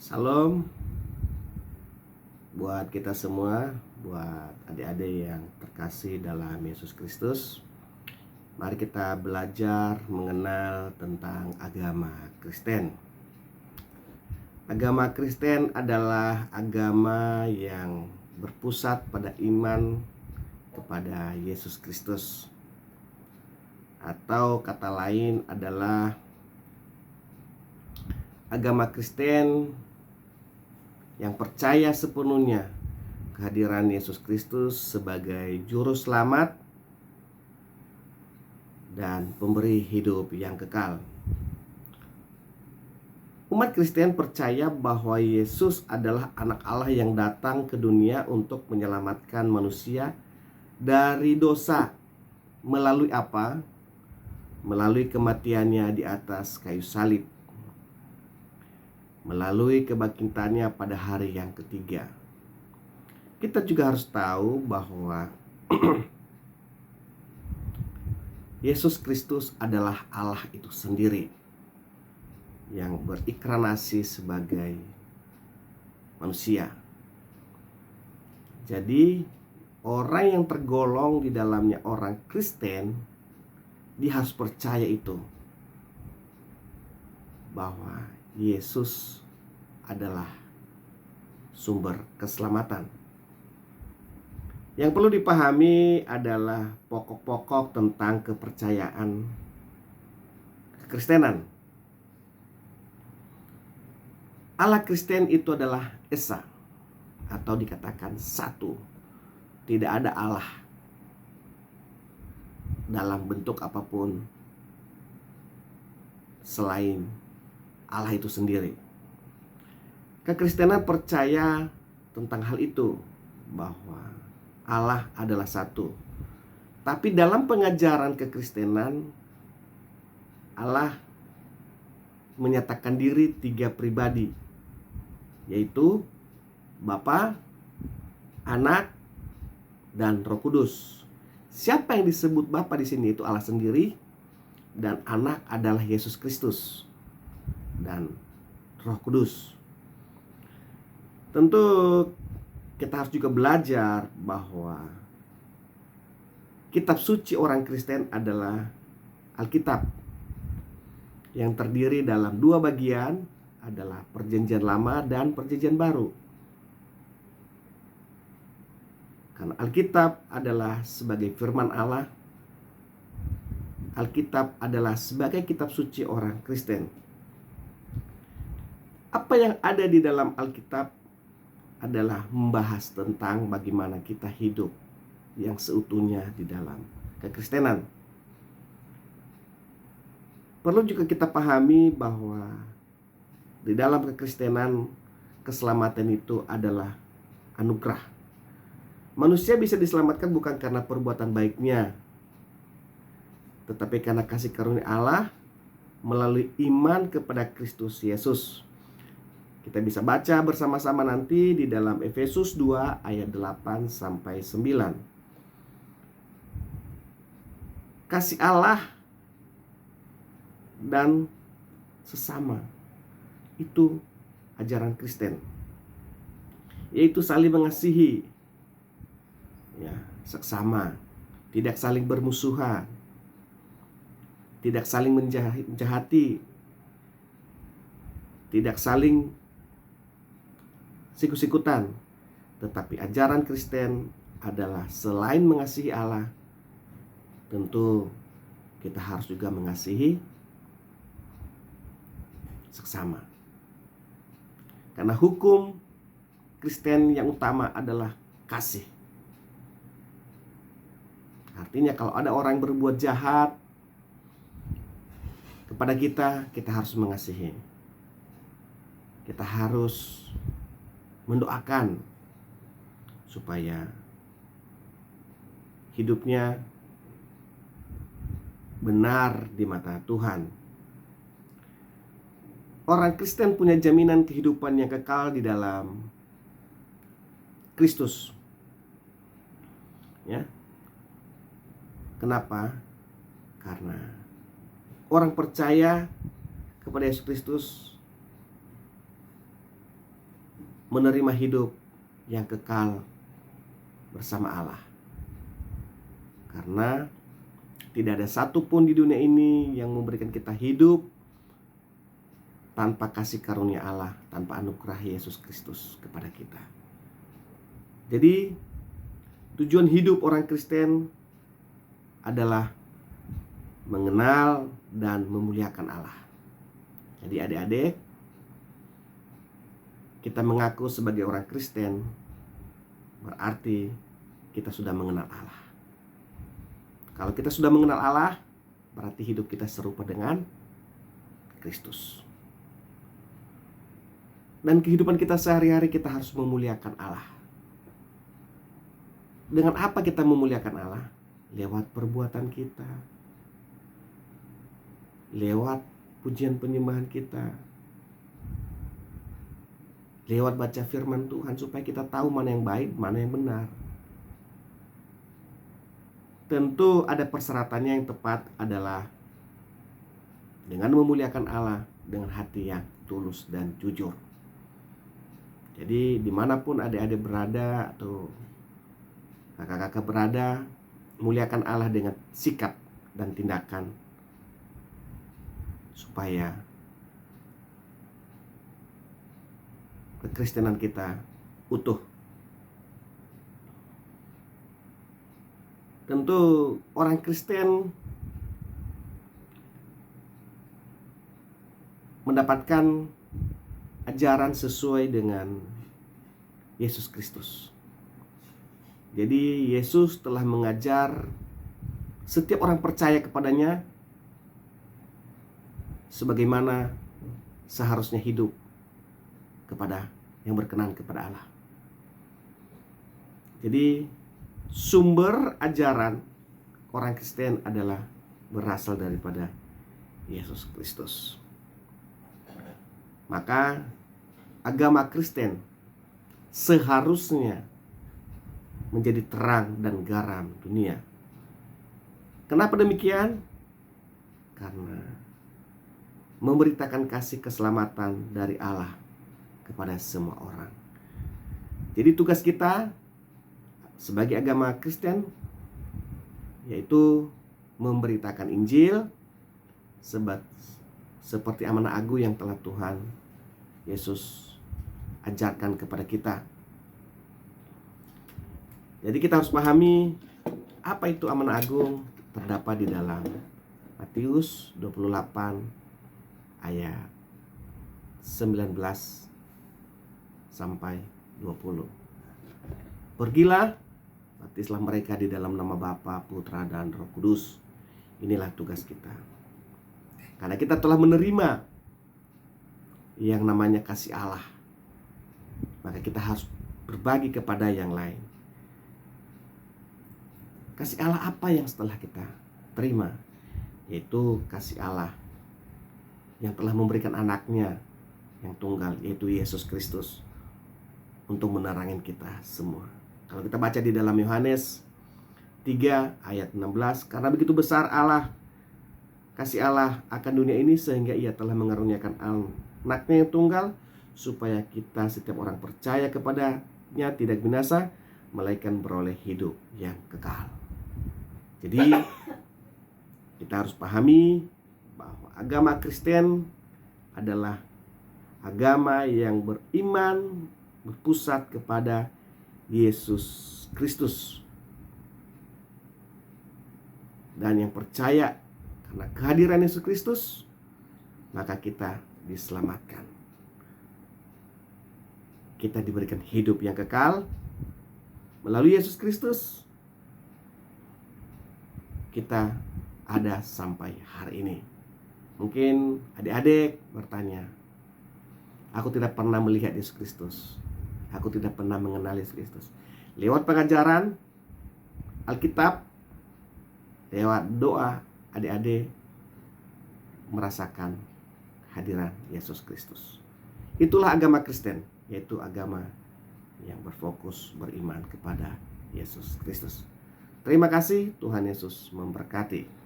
Salam buat kita semua, buat adik-adik yang terkasih dalam Yesus Kristus. Mari kita belajar mengenal tentang agama Kristen. Agama Kristen adalah agama yang berpusat pada iman kepada Yesus Kristus. Atau kata lain adalah agama Kristen yang percaya sepenuhnya kehadiran Yesus Kristus sebagai juru selamat dan pemberi hidup yang kekal. Umat Kristen percaya bahwa Yesus adalah anak Allah yang datang ke dunia untuk menyelamatkan manusia dari dosa. Melalui apa? Melalui kematiannya di atas kayu salib, melalui kebangkitannya pada hari yang ketiga. Kita juga harus tahu bahwa Yesus Kristus adalah Allah itu sendiri yang berinkarnasi sebagai manusia. Jadi orang yang tergolong di dalamnya orang Kristen, dia harus percaya itu, bahwa Yesus adalah sumber keselamatan. Yang perlu dipahami adalah pokok-pokok tentang kepercayaan kekristenan. Allah Kristen itu adalah Esa, atau dikatakan satu. Tidak ada Allah dalam bentuk apapun selain Allah itu sendiri. Kekristenan percaya tentang hal itu, bahwa Allah adalah satu. Tapi dalam pengajaran kekristenan, Allah menyatakan diri tiga pribadi, yaitu Bapa, Anak, dan Roh Kudus. Siapa yang disebut Bapa di sini itu Allah sendiri, dan Anak adalah Yesus Kristus, dan Roh Kudus. Tentu kita harus juga belajar bahwa kitab suci orang Kristen adalah Alkitab, yang terdiri dalam dua bagian, adalah Perjanjian Lama dan Perjanjian Baru. Karena Alkitab adalah sebagai firman Allah, Alkitab adalah sebagai kitab suci orang Kristen. Apa yang ada di dalam Alkitab adalah membahas tentang bagaimana kita hidup yang seutuhnya di dalam kekristenan. Perlu juga kita pahami bahwa di dalam kekristenan, keselamatan itu adalah anugerah. Manusia bisa diselamatkan bukan karena perbuatan baiknya, tetapi karena kasih karunia Allah melalui iman kepada Kristus Yesus. Kita bisa baca bersama-sama nanti di dalam Efesus 2 ayat 8 sampai 9. Kasih Allah dan sesama itu ajaran Kristen, yaitu saling mengasihi, ya, seksama, tidak saling bermusuhan, tidak saling menjahati, tidak saling sikut-sikutan. Tetapi ajaran Kristen adalah selain mengasihi Allah, tentu kita harus juga mengasihi seksama. Karena hukum Kristen yang utama adalah kasih. Artinya kalau ada orang yang berbuat jahat kepada kita, kita harus mengasihi. Kita harus mendoakan supaya hidupnya benar di mata Tuhan. Orang Kristen punya jaminan kehidupan yang kekal di dalam Kristus. Ya. Kenapa? Karena orang percaya kepada Yesus Kristus menerima hidup yang kekal bersama Allah. Karena tidak ada satupun di dunia ini yang memberikan kita hidup tanpa kasih karunia Allah, tanpa anugerah Yesus Kristus kepada kita. Jadi tujuan hidup orang Kristen adalah mengenal dan memuliakan Allah. Jadi adik-adik, kita mengaku sebagai orang Kristen berarti kita sudah mengenal Allah. Kalau kita sudah mengenal Allah, berarti hidup kita serupa dengan Kristus. Dan kehidupan kita sehari-hari kita harus memuliakan Allah. Dengan apa kita memuliakan Allah? Lewat perbuatan kita, lewat pujian penyembahan kita, lewat baca firman Tuhan supaya kita tahu mana yang baik, mana yang benar. Tentu ada persyaratannya yang tepat adalah dengan memuliakan Allah dengan hati yang tulus dan jujur. Jadi dimanapun adik-adik berada atau kakak-kakak berada, muliakan Allah dengan sikap dan tindakan supaya kekristenan kita utuh. Tentu orang Kristen mendapatkan ajaran sesuai dengan Yesus Kristus. Jadi Yesus telah mengajar setiap orang percaya kepadanya sebagaimana seharusnya hidup kepada yang berkenan kepada Allah. Jadi sumber ajaran orang Kristen adalah berasal daripada Yesus Kristus. Maka agama Kristen seharusnya menjadi terang dan garam dunia. Kenapa demikian? Karena memberitakan kasih keselamatan dari Allah kepada semua orang. Jadi tugas kita sebagai agama Kristen yaitu memberitakan Injil seperti amanah agung yang telah Tuhan Yesus ajarkan kepada kita. Jadi kita harus pahami apa itu amanah agung, terdapat di dalam Matius 28 ayat 19 sampai 20. Pergilah, baptislah mereka di dalam nama Bapa, Putra, dan Roh Kudus. Inilah tugas kita. Karena kita telah menerima yang namanya kasih Allah, maka kita harus berbagi kepada yang lain. Kasih Allah apa yang setelah kita terima? Yaitu kasih Allah yang telah memberikan anaknya yang tunggal, yaitu Yesus Kristus, untuk menerangin kita semua. Kalau kita baca di dalam Yohanes 3 ayat 16, karena begitu besar kasih Allah akan dunia ini sehingga ia telah mengaruniakan anaknya yang tunggal, supaya kita setiap orang percaya kepadanya tidak binasa, melainkan beroleh hidup yang kekal. Jadi kita harus pahami bahwa agama Kristen adalah agama yang beriman, berpusat kepada Yesus Kristus, dan yang percaya karena kehadiran Yesus Kristus, maka kita diselamatkan. Kita diberikan hidup yang kekal melalui Yesus Kristus. Kita ada sampai hari ini. Mungkin adik-adik bertanya, aku tidak pernah melihat Yesus Kristus, aku tidak pernah mengenal Yesus Kristus. Lewat pengajaran Alkitab, lewat doa, adik-adik merasakan hadiran Yesus Kristus. Itulah agama Kristen, yaitu agama yang berfokus beriman kepada Yesus Kristus. Terima kasih, Tuhan Yesus memberkati.